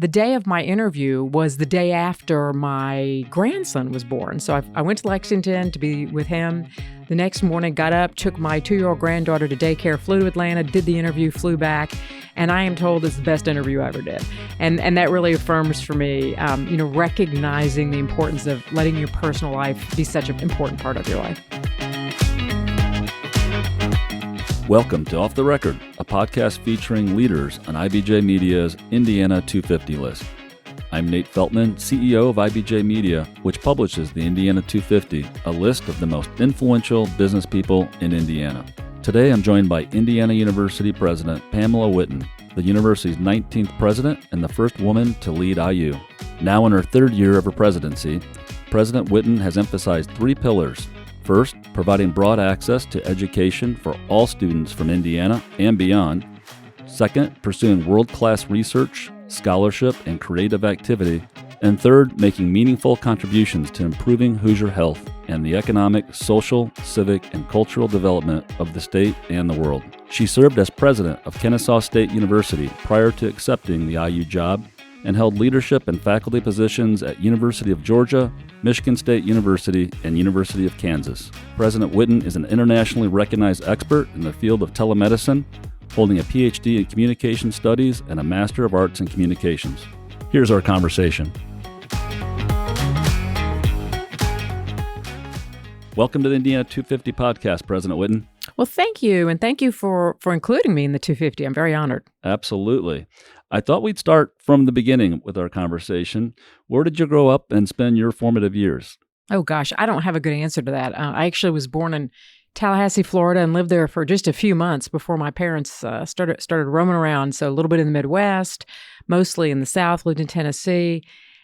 the day of my interview was the day after my grandson was born. So I went to Lexington to be with him. The next morning, got up, took my 2-year-old granddaughter to daycare, flew to Atlanta, did the interview, flew back, and I am told it's the best interview I ever did. And that really affirms for me, recognizing the importance of letting your personal life be such an important part of your life. Welcome to Off the Record, a podcast featuring leaders on IBJ Media's Indiana 250 list. I'm Nate Feltman, CEO of IBJ Media, which publishes the Indiana 250, a list of the most influential business people in Indiana. Today, I'm joined by Indiana University President Pamela Whitten, the university's 19th president and the first woman to lead IU. Now in her third year of her presidency, President Whitten has emphasized 3 pillars. First, providing broad access to education for all students from Indiana and beyond. Second, pursuing world-class research, scholarship, and creative activity. And third, making meaningful contributions to improving Hoosier health and the economic, social, civic, and cultural development of the state and the world. She served as president of Kennesaw State University prior to accepting the IU job and held leadership and faculty positions at University of Georgia, Michigan State University, and University of Kansas. President Whitten is an internationally recognized expert in the field of telemedicine, holding a PhD in communication studies and a Master of Arts in Communications. Here's our conversation. Welcome to the Indiana 250 podcast, President Whitten. Well, thank you, and thank you for including me in the 250. I'm very honored. Absolutely. I thought we'd start from the beginning with our conversation. Where did you grow up and spend your formative years? Oh, gosh, I don't have a good answer to that. I actually was born in Tallahassee, Florida, and lived there for just a few months before my parents started roaming around. So a little bit in the Midwest, mostly in the South, lived in Tennessee.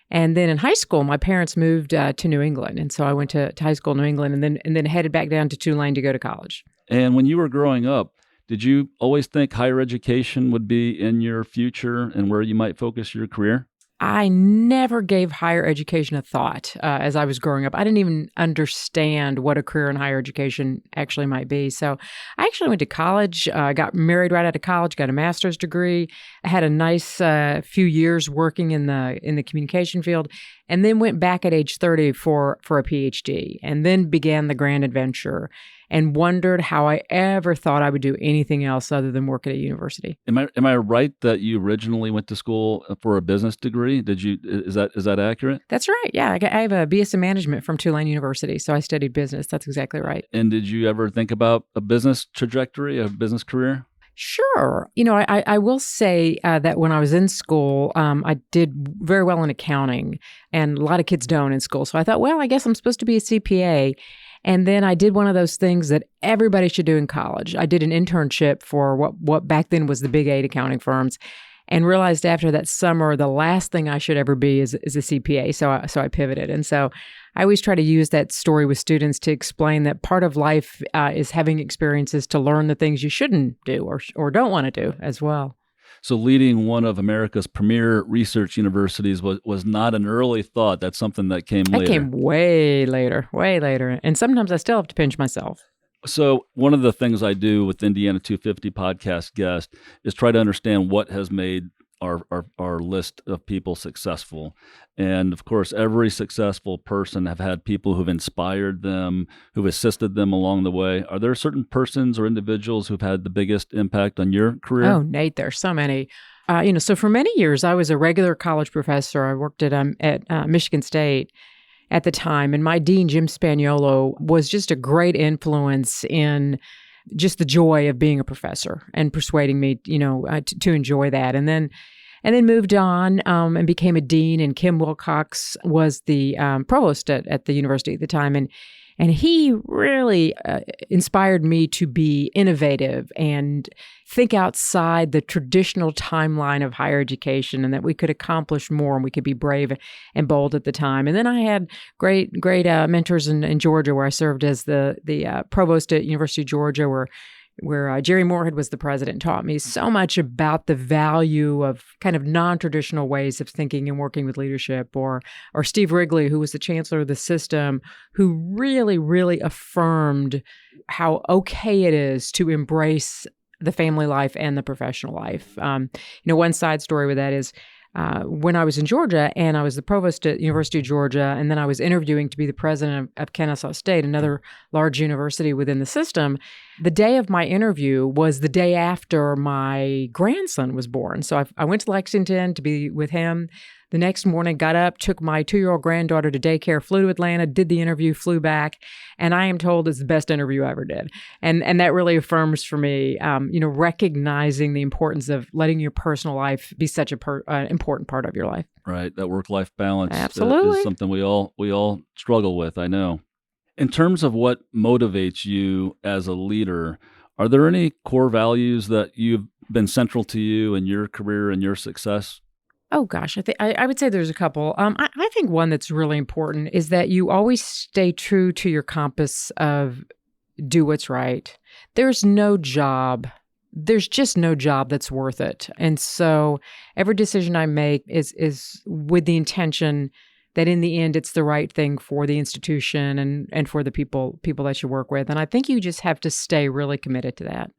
And then in high school, my parents moved to New England. And so I went to high school in New England and then headed back down to Tulane to go to college. And when you were growing up, did you always think higher education would be in your future and where you might focus your career? I never gave higher education a thought as I was growing up. I didn't even understand what a career in higher education actually might be. So I actually went to college, got married right out of college, got a master's degree. I had a nice few years working in the communication field, and then went back at age 30 for a PhD, and then began the grand adventure and wondered how I ever thought I would do anything else other than work at a university. Am I right that you originally went to school for a business degree? Is that accurate? That's right. Yeah, I have a BS in management from Tulane University, so I studied business. That's exactly right. And did you ever think about a business trajectory, a business career? Sure. I will say that when I was in school, I did very well in accounting, and a lot of kids don't in school. So I thought, well, I guess I'm supposed to be a CPA. And then I did one of those things that everybody should do in college. I did an internship for what back then was the Big 8 accounting firms, and realized after that summer, the last thing I should ever be is a CPA. So I pivoted. And so I always try to use that story with students to explain that part of life is having experiences to learn the things you shouldn't do or don't want to do as well. So leading one of America's premier research universities was not an early thought. That's something that came later. That came way later. And sometimes I still have to pinch myself. So one of the things I do with Indiana 250 podcast guests is try to understand what has made our list of people successful. And of course, every successful person have had people who've inspired them, who've assisted them along the way. Are there certain persons or individuals who've had the biggest impact on your career? Oh, Nate, there's so many. So for many years, I was a regular college professor. I worked at Michigan State at the time, and my dean, Jim Spagnuolo, was just a great influence in just the joy of being a professor and persuading me, to enjoy that. And then moved on and became a dean. And Kim Wilcox was the provost at the university at the time. And he really inspired me to be innovative and think outside the traditional timeline of higher education, and that we could accomplish more and we could be brave and bold at the time. And then I had great mentors in Georgia, where I served as the provost at University of Georgia, where Jerry Moorhead was the president, taught me so much about the value of kind of non-traditional ways of thinking and working with leadership, or Steve Wrigley, who was the chancellor of the system, who really, really affirmed how okay it is to embrace the family life and the professional life. One side story with that is when I was in Georgia, and I was the provost at University of Georgia, and then I was interviewing to be the president of Kennesaw State, another large university within the system. The day of my interview was the day after my grandson was born. So I went to Lexington to be with him. The next morning, got up, took my 2-year-old granddaughter to daycare, flew to Atlanta, did the interview, flew back, and I am told it's the best interview I ever did. And that really affirms for me, recognizing the importance of letting your personal life be such an important part of your life. Right, that work-life balance Absolutely is something we all struggle with, I know. In terms of what motivates you as a leader, are there any core values that you've been central to you in your career and your success? Oh gosh, I would say there's a couple. I think one that's really important is that you always stay true to your compass of do what's right. There's just no job that's worth it. And so every decision I make is with the intention that in the end it's the right thing for the institution and for the people that you work with. And I think you just have to stay really committed to that.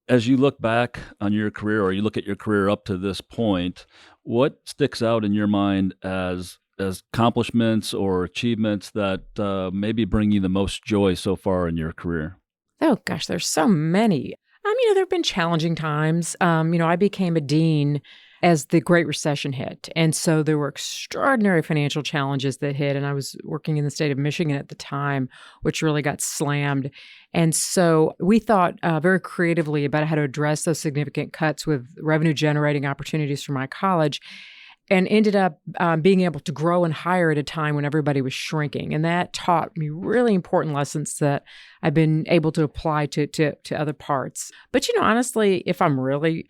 As you look back on your career, or you look at your career up to this point, what sticks out in your mind as accomplishments or achievements that maybe bring you the most joy so far in your career? Oh gosh, there's so many. There have been challenging times. I became a dean as the Great Recession hit. And so there were extraordinary financial challenges that hit. And I was working in the state of Michigan at the time, which really got slammed. And so we thought very creatively about how to address those significant cuts with revenue generating opportunities for my college, and ended up being able to grow and hire at a time when everybody was shrinking. And that taught me really important lessons that I've been able to apply to other parts. But, honestly, if I'm really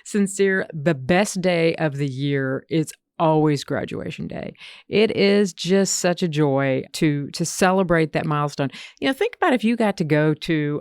sincere, the best day of the year is always graduation day. It is just such a joy to celebrate that milestone. Think about if you got to go to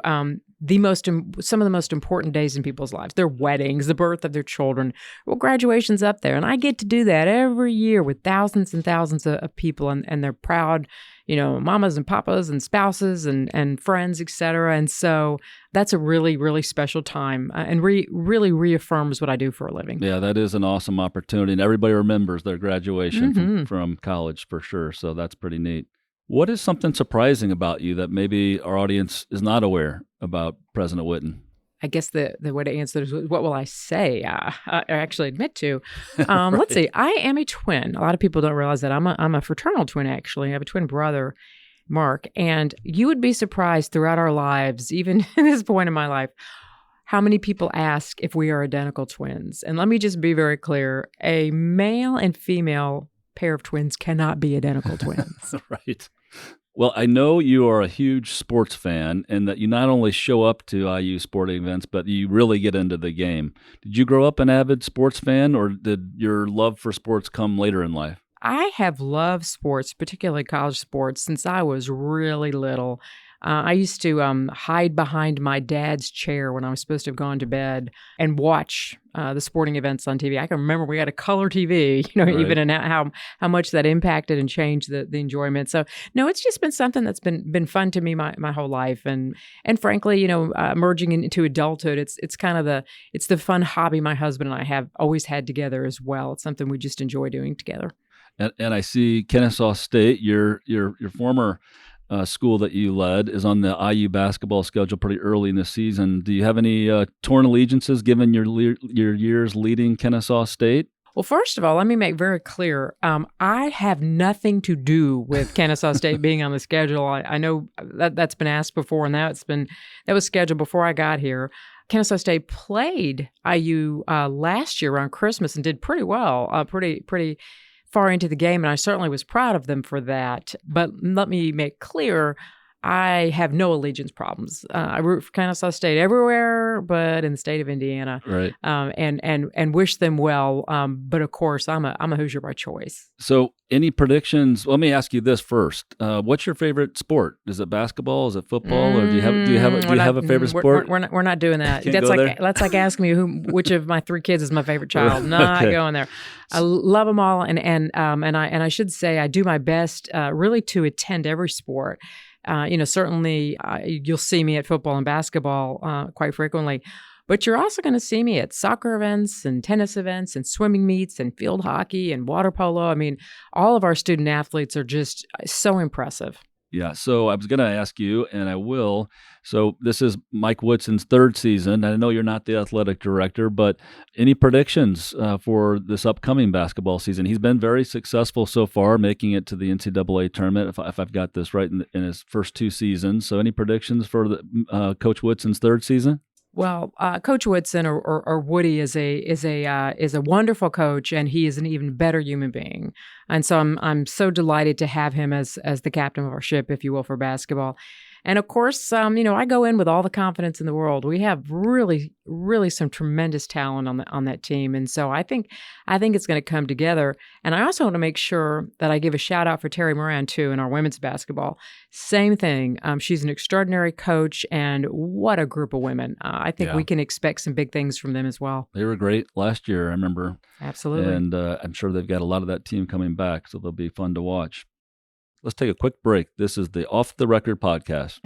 some of the most important days in people's lives, their weddings, the birth of their children. Well, graduation's up there. And I get to do that every year with thousands and thousands of people, and they're proud, mamas and papas and spouses and friends, et cetera. And so that's a really, really special time and really reaffirms what I do for a living. Yeah, that is an awesome opportunity. And everybody remembers their graduation from college for sure. So that's pretty neat. What is something surprising about you that maybe our audience is not aware about President Whitten? I guess the way to answer is, what will I say? I actually admit to. Right. Let's see. I am a twin. A lot of people don't realize that. I'm a fraternal twin, actually. I have a twin brother, Mark. And you would be surprised throughout our lives, even at this point in my life, how many people ask if we are identical twins. And let me just be very clear. A male and female pair of twins cannot be identical twins. Right. Well, I know you are a huge sports fan, and that you not only show up to IU sporting events, but you really get into the game. Did you grow up an avid sports fan, or did your love for sports come later in life? I have loved sports, particularly college sports, since I was really little. I used to hide behind my dad's chair when I was supposed to have gone to bed and watch the sporting events on TV. I can remember we had a color TV, Right. even in how much that impacted and changed the enjoyment. So no, it's just been something that's been fun to me my whole life, and frankly, merging into adulthood, it's kind of the fun hobby my husband and I have always had together as well. It's something we just enjoy doing together. And I see Kennesaw State, your former school that you led, is on the IU basketball schedule pretty early in the season. Do you have any torn allegiances given your years leading Kennesaw State? Well, first of all, let me make very clear, I have nothing to do with Kennesaw State being on the schedule. I know that's been asked before, and that was scheduled before I got here. Kennesaw State played IU last year around Christmas and did pretty well, pretty far into the game, and I certainly was proud of them for that. But let me make clear, I have no allegiance problems. I root for Kennesaw State everywhere, but in the state of Indiana, Right. And wish them well. But of course, I'm a Hoosier by choice. So, any predictions? Let me ask you this first: what's your favorite sport? Is it basketball? Is it football? Or do you have a favorite sport? We're not doing that. Can't go there? That's like asking me which of my 3 kids is my favorite child. Not going there. I love them all, and I should say I do my best really to attend every sport. Certainly you'll see me at football and basketball quite frequently. But you're also going to see me at soccer events and tennis events and swimming meets and field hockey and water polo. I mean, all of our student athletes are just so impressive. Yeah, so I was going to ask you, and I will. So this is Mike Woodson's third season. I know you're not the athletic director, but any predictions for this upcoming basketball season? He's been very successful so far, making it to the NCAA tournament, if I've got this right, in his first two seasons. So any predictions for Coach Woodson's third season? Well, Coach Woodson or Woody is a wonderful coach, and he is an even better human being. And so I'm so delighted to have him as the captain of our ship, if you will, for basketball. And of course, I go in with all the confidence in the world. We have really, really some tremendous talent on that team, and so I think it's going to come together. And I also want to make sure that I give a shout out for Terry Moran too in our women's basketball. Same thing. She's an extraordinary coach, and what a group of women. I think we can expect some big things from them as well. They were great last year, I remember. Absolutely. And I'm sure they've got a lot of that team coming back, so they'll be fun to watch. Let's take a quick break. This is the Off the Record podcast.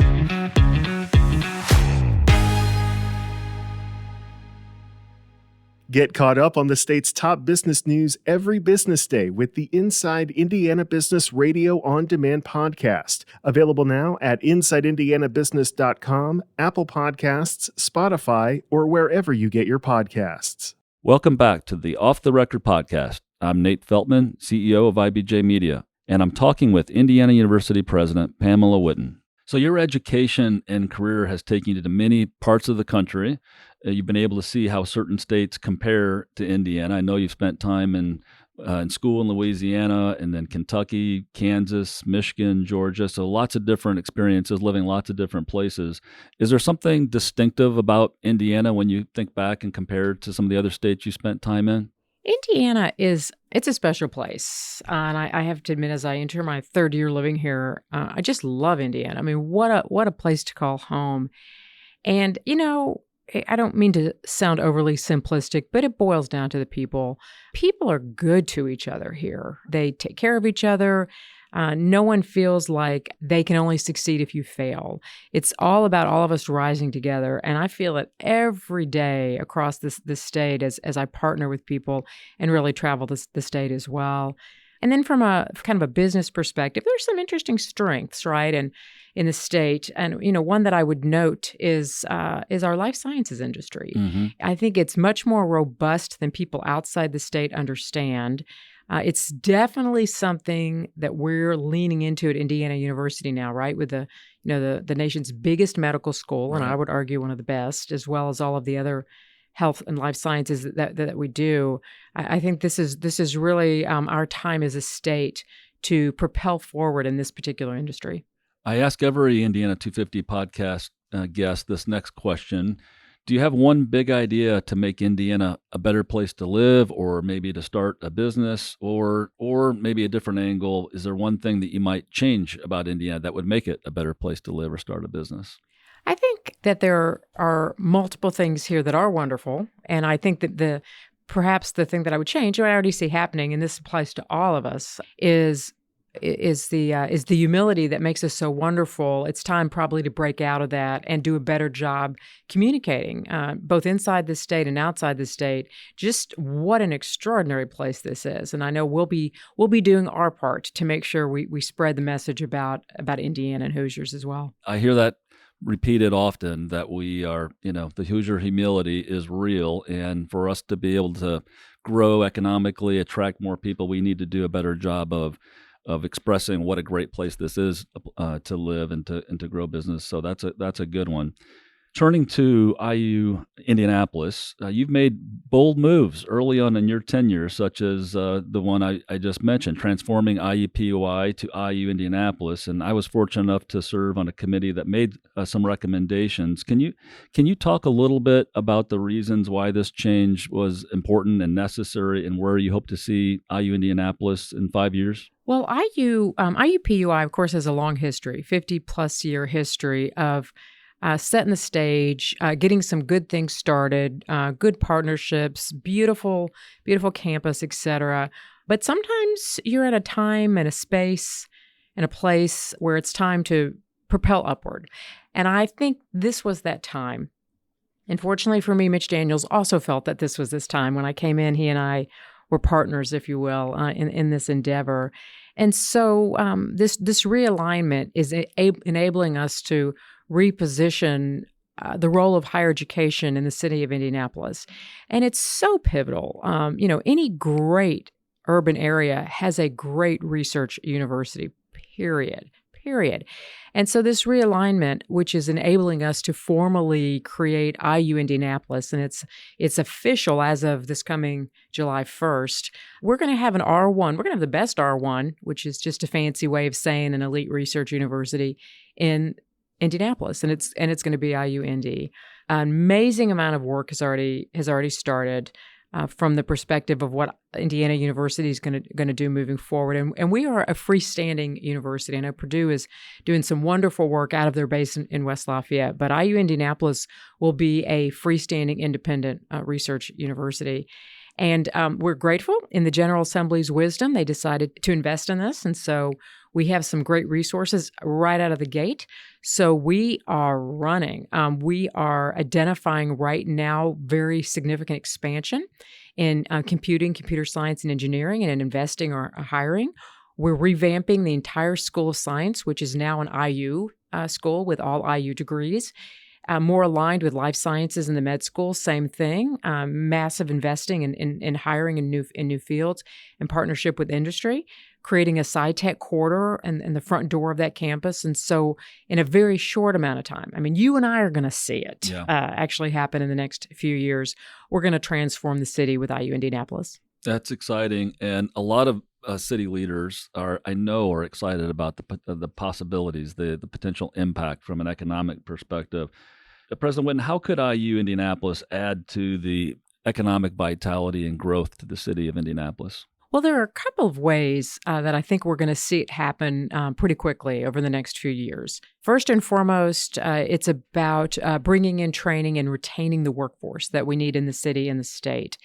Get caught up on the state's top business news every business day with the Inside Indiana Business Radio On Demand podcast. Available now at InsideIndianaBusiness.com, Apple Podcasts, Spotify, or wherever you get your podcasts. Welcome back to the Off the Record podcast. I'm Nate Feltman, CEO of IBJ Media, and I'm talking with Indiana University President Pamela Whitten. So your education and career has taken you to many parts of the country. You've been able to see how certain states compare to Indiana. I know you've spent time in school in Louisiana, and then Kentucky, Kansas, Michigan, Georgia. So lots of different experiences, living lots of different places. Is there something distinctive about Indiana when you think back and compare it to some of the other states you spent time in? Indiana it's a special place. And I have to admit, as I enter my third year living here, I just love Indiana. I mean, what a place to call home. And, I don't mean to sound overly simplistic, but it boils down to the people. People are good to each other here. They take care of each other. No one feels like they can only succeed if you fail. It's all about all of us rising together. And I feel it every day across this state as I partner with people and really travel the state as well. And then from a kind of a business perspective, there's some interesting strengths, right? And in the state, and one that I would note is our life sciences industry. Mm-hmm. I think it's much more robust than people outside the state understand. It's definitely something that we're leaning into at Indiana University now, right? With the nation's biggest medical school, and I would argue one of the best, as well as all of the other health and life sciences that we do. I think this is really our time as a state to propel forward in this particular industry. I ask every Indiana 250 podcast guest this next question. Do you have one big idea to make Indiana a better place to live, or maybe to start a business, or maybe a different angle? Is there one thing that you might change about Indiana that would make it a better place to live or start a business? I think that there are multiple things here that are wonderful, and I think that perhaps the thing that I would change, what I already see happening, and this applies to all of us, is the humility that makes us so wonderful. It's time probably to break out of that and do a better job communicating, both inside the state and outside the state. Just what an extraordinary place this is, and I know we'll be doing our part to make sure we spread the message about Indiana and Hoosiers as well. I hear that repeated often, that we are, the Hoosier humility is real, and for us to be able to grow economically, attract more people, we need to do a better job of expressing what a great place this is to live and to grow business. So that's a good one. Turning to IU Indianapolis, you've made bold moves early on in your tenure, such as the one I just mentioned, transforming IUPUI to IU Indianapolis. And I was fortunate enough to serve on a committee that made some recommendations. Can you talk a little bit about the reasons why this change was important and necessary, and where you hope to see IU Indianapolis in 5 years? Well, IUPUI, of course, has a long history, 50-plus year history of setting the stage, getting some good things started, good partnerships, beautiful campus, et cetera. But sometimes you're at a time and a space and a place where it's time to propel upward. And I think this was that time. And fortunately for me, Mitch Daniels also felt that this was this time. When I came in, he and I were partners, if you will, in this endeavor. And so this realignment is enabling us to reposition the role of higher education in the city of Indianapolis. And it's so pivotal. Any great urban area has a great research university, period. And so this realignment, which is enabling us to formally create IU Indianapolis, and it's official as of this coming July 1st, we're going to have an R1. We're going to have the best R1, which is just a fancy way of saying an elite research university in Indianapolis, and it's going to be IU Indy. An amazing amount of work has already started. From the perspective of what Indiana University is going to do moving forward. And we are a freestanding university. I know Purdue is doing some wonderful work out of their base in West Lafayette, but IU Indianapolis will be a freestanding independent research university. And we're grateful in the General Assembly's wisdom. They decided to invest in this. And so we have some great resources right out of the gate. So we are running. We are identifying right now very significant expansion in computing, computer science, and engineering, and in investing or hiring. We're revamping the entire School of Science, which is now an IU school with all IU degrees. More aligned with life sciences in the med school, same thing. Massive investing in hiring in new fields in partnership with industry, creating a sci-tech corridor and the front door of that campus. And so in a very short amount of time, I mean, you and I are going to see it actually happen in the next few years. We're going to transform the city with IU Indianapolis. That's exciting. And a lot of city leaders are excited about the possibilities, the potential impact from an economic perspective. President Whitten, how could IU Indianapolis add to the economic vitality and growth to the city of Indianapolis? Well, there are a couple of ways that I think we're going to see it happen pretty quickly over the next few years. First and foremost, it's about bringing in training and retaining the workforce that we need in the city and the state.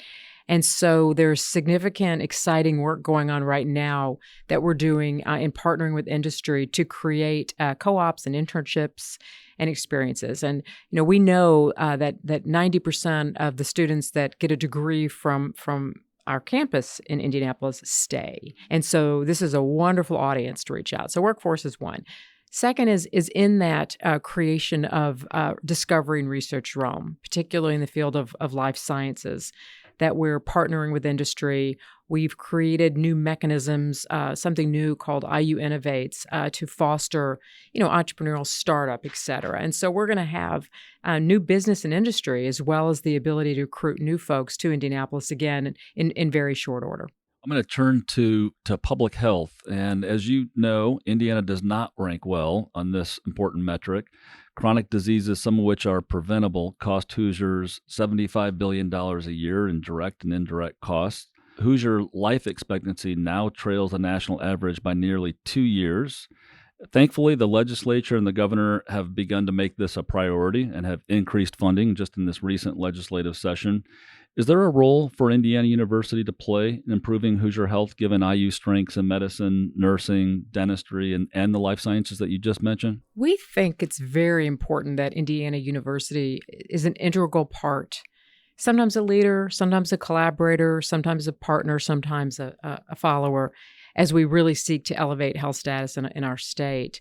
And so there's significant, exciting work going on right now that we're doing in partnering with industry to create co-ops and internships and experiences. And, we know that 90% of the students that get a degree from our campus in Indianapolis stay. And so this is a wonderful audience to reach out. So workforce is one. Second is in that creation of discovery and research realm, particularly in the field of life sciences, that we're partnering with industry. We've created new mechanisms, something new called IU Innovates, to foster, entrepreneurial startup, et cetera. And so we're going to have new business and industry, as well as the ability to recruit new folks to Indianapolis again in very short order. I'm going to turn to public health. And as you know, Indiana does not rank well on this important metric. Chronic diseases, some of which are preventable, cost Hoosiers $75 billion a year in direct and indirect costs. Hoosier life expectancy now trails the national average by nearly 2 years. Thankfully, the legislature and the governor have begun to make this a priority and have increased funding just in this recent legislative session. Is there a role for Indiana University to play in improving Hoosier health, given IU strengths in medicine, nursing, dentistry, and the life sciences that you just mentioned? We think it's very important that Indiana University is an integral part, sometimes a leader, sometimes a collaborator, sometimes a partner, sometimes a follower, as we really seek to elevate health status in our state.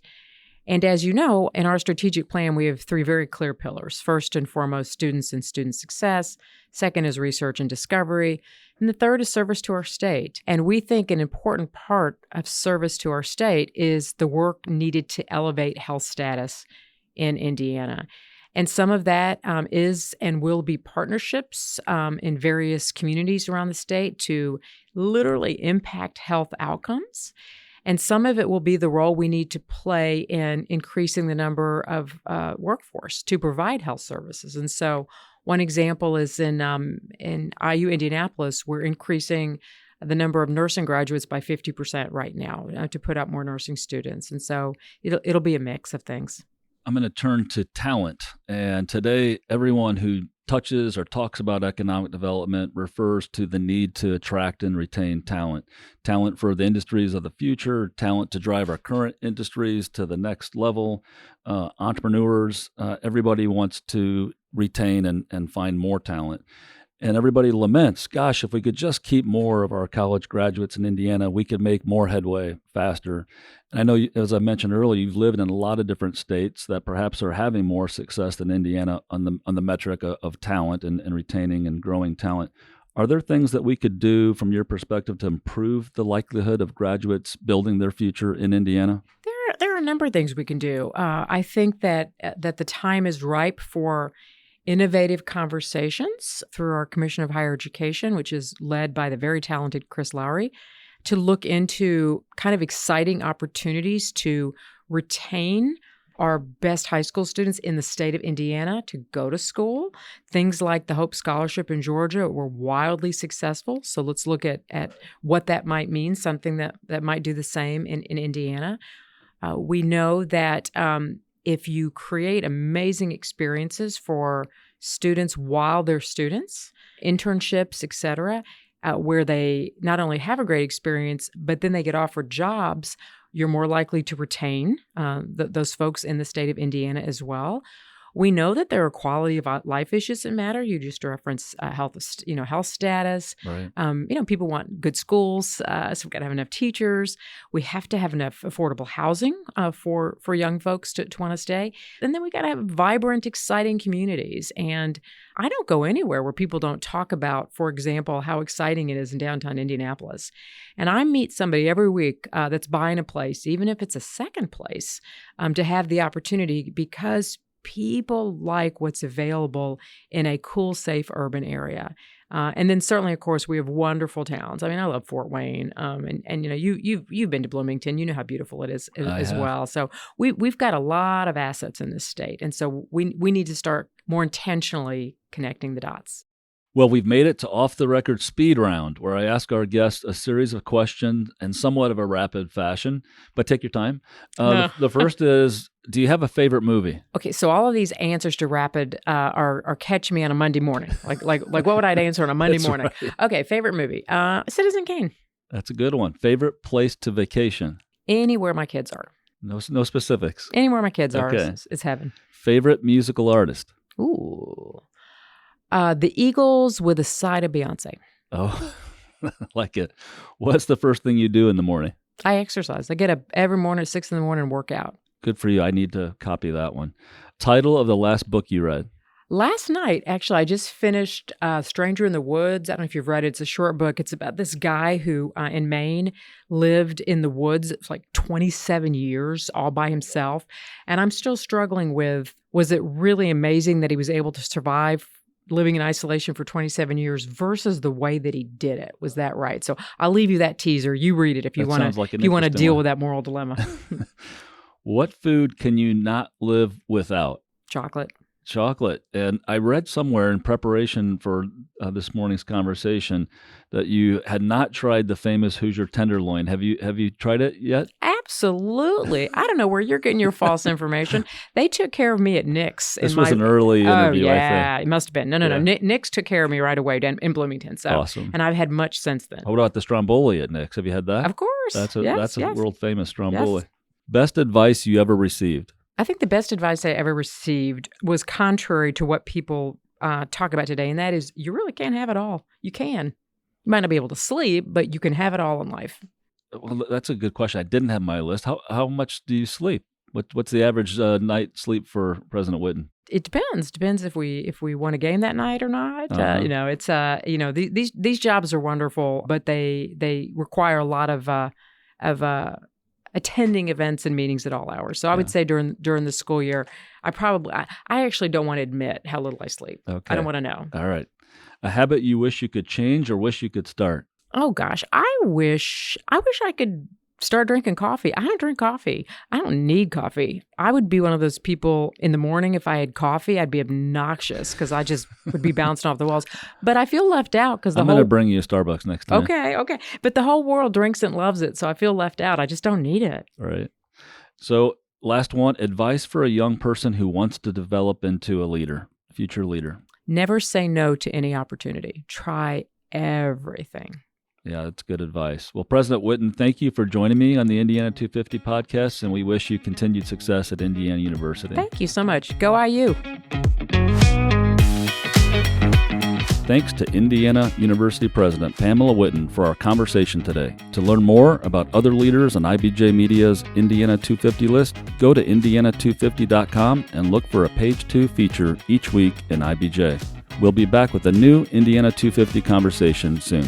And as you know, in our strategic plan, we have 3 very clear pillars. First and foremost, students and student success. Second is research and discovery. And the third is service to our state. And we think an important part of service to our state is the work needed to elevate health status in Indiana. And some of that is and will be partnerships in various communities around the state to literally impact health outcomes. And some of it will be the role we need to play in increasing the number of workforce to provide health services. And so one example is in IU Indianapolis, we're increasing the number of nursing graduates by 50% right now to put out more nursing students. And so it'll be a mix of things. I'm going to turn to talent. And today, everyone who touches or talks about economic development refers to the need to attract and retain talent. Talent for the industries of the future, talent to drive our current industries to the next level. Entrepreneurs, everybody wants to retain and find more talent. And everybody laments, gosh, if we could just keep more of our college graduates in Indiana, we could make more headway faster. And I know, as I mentioned earlier, you've lived in a lot of different states that perhaps are having more success than Indiana on the metric of talent and retaining and growing talent. Are there things that we could do from your perspective to improve the likelihood of graduates building their future in Indiana? There are a number of things we can do. I think that the time is ripe for innovative conversations through our Commission of Higher Education, which is led by the very talented Chris Lowry, to look into kind of exciting opportunities to retain our best high school students in the state of Indiana to go to school. Things like the Hope Scholarship in Georgia were wildly successful. So let's look at what that might mean, something that might do the same in Indiana. We know that if you create amazing experiences for students while they're students, internships, et cetera, where they not only have a great experience, but then they get offered jobs, you're more likely to retain those folks in the state of Indiana as well. We know that there are quality of life issues that matter. You just reference health status. Right. People want good schools, so we've got to have enough teachers. We have to have enough affordable housing for young folks to want to stay. And then we got to have vibrant, exciting communities. And I don't go anywhere where people don't talk about, for example, how exciting it is in downtown Indianapolis. And I meet somebody every week that's buying a place, even if it's a second place, to have the opportunity because people like what's available in a cool, safe urban area. And then certainly, of course, we have wonderful towns. I mean, I love Fort Wayne. And you've been to Bloomington. You know how beautiful it is as well. So we've got a lot of assets in this state. And so we need to start more intentionally connecting the dots. Well, we've made it to Off the Record Speed Round, where I ask our guests a series of questions in somewhat of a rapid fashion, but take your time. The first is, do you have a favorite movie? Okay, so all of these answers to rapid are catch me on a Monday morning. Like what would I answer on a Monday morning? Right. Okay, favorite movie, Citizen Kane. That's a good one. Favorite place to vacation? Anywhere my kids are. No specifics. Anywhere my kids are Okay. is heaven. Favorite musical artist? Ooh. The Eagles with a side of Beyonce. Oh, I like it. What's the first thing you do in the morning? I exercise. I get up every morning at 6 a.m. and work out. Good for you. I need to copy that one. Title of the last book you read? Last night, actually, I just finished Stranger in the Woods. I don't know if you've read it. It's a short book. It's about this guy who in Maine lived in the woods for like 27 years all by himself. And I'm still struggling with, was it really amazing that he was able to survive living in isolation for 27 years versus the way that he did it? Was that right? So I'll leave you that teaser. You read it if you want to deal with that moral dilemma. What food can you not live without? Chocolate. And I read somewhere in preparation for this morning's conversation that you had not tried the famous Hoosier tenderloin. Have you tried it yet? Absolutely. I don't know where you're getting your false information. They took care of me at Nick's. This was an early interview, I yeah, think. It must have been. No. Nick's took care of me right away in Bloomington. So, awesome. And I've had much since then. What about the stromboli at Nick's? Have you had that? Of course. That's a world famous stromboli. Yes. Best advice you ever received? I think the best advice I ever received was contrary to what people talk about today, and that is you really can't have it all. You can. You might not be able to sleep, but you can have it all in life. Well, that's a good question. I didn't have my list. How much do you sleep? What's the average night sleep for President Whitten? It depends. Depends if we won a game that night or not. Uh-huh. It's these jobs are wonderful, but they require a lot of attending events and meetings at all hours. So I would say during the school year, I actually don't want to admit how little I sleep. Okay. I don't want to know. All right. A habit you wish you could change or wish you could start? Oh gosh, I wish I could start drinking coffee. I don't drink coffee. I don't need coffee. I would be one of those people in the morning, if I had coffee, I'd be obnoxious because I just would be bouncing off the walls. But I feel left out because I'm going to bring you a Starbucks next time. Okay. But the whole world drinks it and loves it, so I feel left out. I just don't need it. All right. So last one, advice for a young person who wants to develop into a future leader. Never say no to any opportunity. Try everything. Yeah, that's good advice. Well, President Whitten, thank you for joining me on the Indiana 250 podcast, and we wish you continued success at Indiana University. Thank you so much. Go IU. Thanks to Indiana University President Pamela Whitten for our conversation today. To learn more about other leaders on IBJ Media's Indiana 250 list, go to indiana250.com and look for a Page 2 feature each week in IBJ. We'll be back with a new Indiana 250 conversation soon.